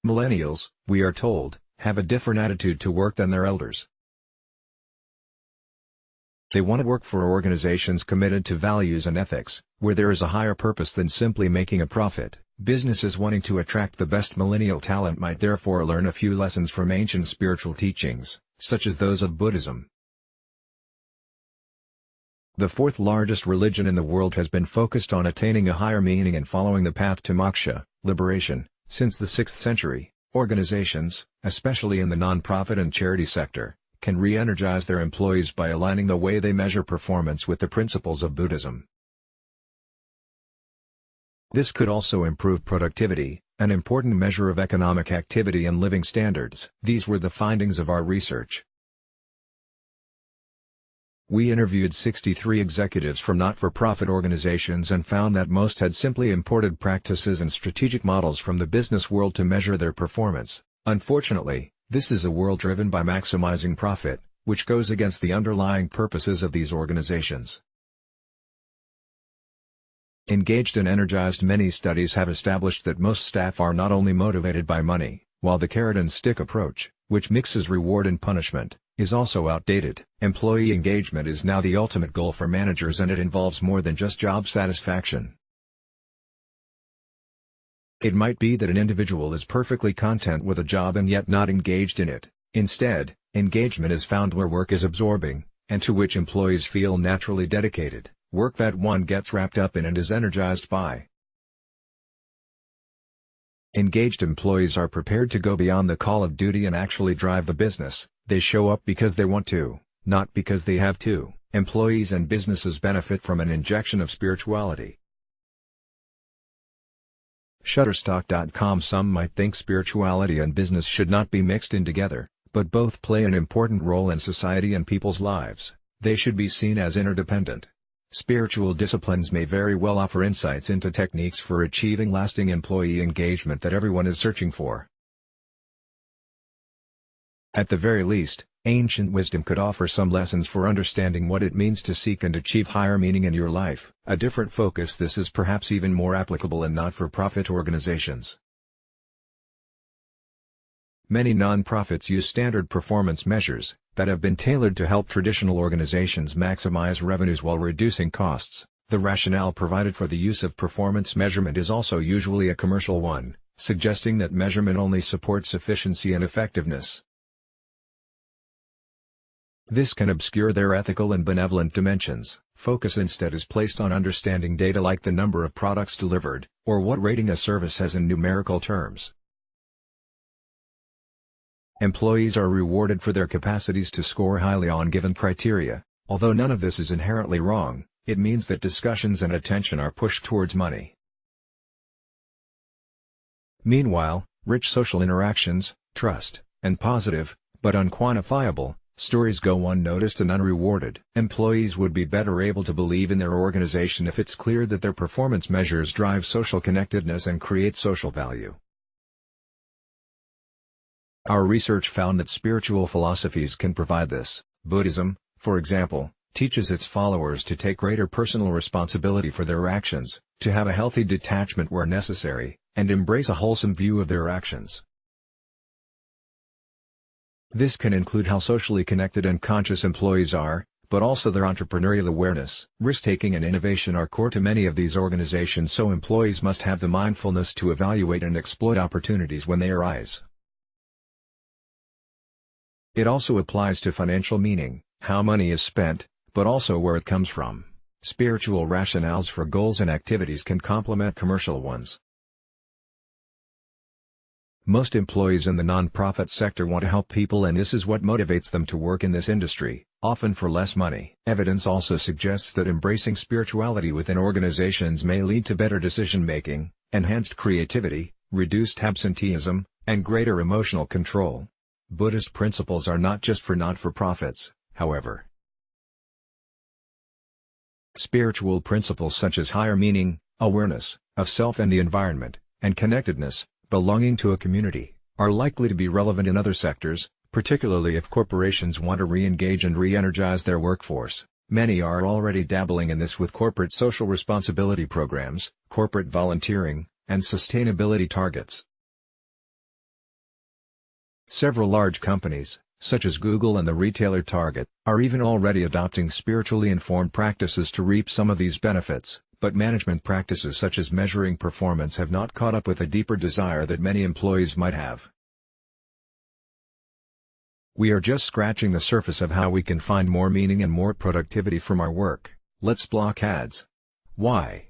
Millennials, we are told, have a different attitude to work than their elders. They want to work for organizations committed to values and ethics, where there is a higher purpose than simply making a profit. Businesses wanting to attract the best millennial talent might therefore learn a few lessons from ancient spiritual teachings, such as those of Buddhism. The fourth largest religion in the world has been focused on attaining a higher meaning and following the path to moksha, liberation, since the 6th century. Organizations, especially in the non-profit and charity sector, can re-energize their employees by aligning the way they measure performance with the principles of Buddhism. This could also improve productivity, an important measure of economic activity and living standards. These were the findings of our research. We interviewed 63 executives from not-for-profit organizations and found that most had simply imported practices and strategic models from the business world to measure their performance. Unfortunately, this is a world driven by maximizing profit, which goes against the underlying purposes of these organizations. Engaged and energized. Many studies have established that most staff are not only motivated by money, while the carrot and stick approach, which mixes reward and punishment, is also outdated. Employee engagement is now the ultimate goal for managers, and it involves more than just job satisfaction. It might be that an individual is perfectly content with a job and yet not engaged in it. Instead, engagement is found where work is absorbing, and to which employees feel naturally dedicated, work that one gets wrapped up in and is energized by. Engaged employees are prepared to go beyond the call of duty and actually drive the business. They show up because they want to, not because they have to. Employees and businesses benefit from an injection of spirituality. Shutterstock.com. Some might think spirituality and business should not be mixed in together, but both play an important role in society and people's lives. They should be seen as interdependent. Spiritual disciplines may very well offer insights into techniques for achieving lasting employee engagement that everyone is searching for. At the very least, ancient wisdom could offer some lessons for understanding what it means to seek and achieve higher meaning in your life. A different focus. This is perhaps even more applicable in not-for-profit organizations. Many non-profits use standard performance measures that have been tailored to help traditional organizations maximize revenues while reducing costs. The rationale provided for the use of performance measurement is also usually a commercial one, suggesting that measurement only supports efficiency and effectiveness. This can obscure their ethical and benevolent dimensions. Focus instead is placed on understanding data like the number of products delivered, or what rating a service has in numerical terms. Employees are rewarded for their capacities to score highly on given criteria. Although none of this is inherently wrong, it means that discussions and attention are pushed towards money. Meanwhile, rich social interactions, trust, and positive, but unquantifiable, stories go unnoticed and unrewarded. Employees would be better able to believe in their organization if it's clear that their performance measures drive social connectedness and create social value. Our research found that spiritual philosophies can provide this. Buddhism, for example, teaches its followers to take greater personal responsibility for their actions, to have a healthy detachment where necessary, and embrace a wholesome view of their actions. This can include how socially connected and conscious employees are, but also their entrepreneurial awareness. Risk-taking and innovation are core to many of these organizations, so employees must have the mindfulness to evaluate and exploit opportunities when they arise. It also applies to financial meaning, how money is spent, but also where it comes from. Spiritual rationales for goals and activities can complement commercial ones. Most employees in the non-profit sector want to help people, and this is what motivates them to work in this industry, often for less money. Evidence also suggests that embracing spirituality within organizations may lead to better decision-making, enhanced creativity, reduced absenteeism, and greater emotional control. Buddhist principles are not just for not-for-profits, however. Spiritual principles such as higher meaning, awareness of self and the environment, and connectedness, belonging to a community, are likely to be relevant in other sectors, particularly if corporations want to re-engage and re-energize their workforce. Many are already dabbling in this with corporate social responsibility programs, corporate volunteering, and sustainability targets. Several large companies, such as Google and the retailer Target, are even already adopting spiritually informed practices to reap some of these benefits, but management practices such as measuring performance have not caught up with a deeper desire that many employees might have. We are just scratching the surface of how we can find more meaning and more productivity from our work. Let's block ads. Why?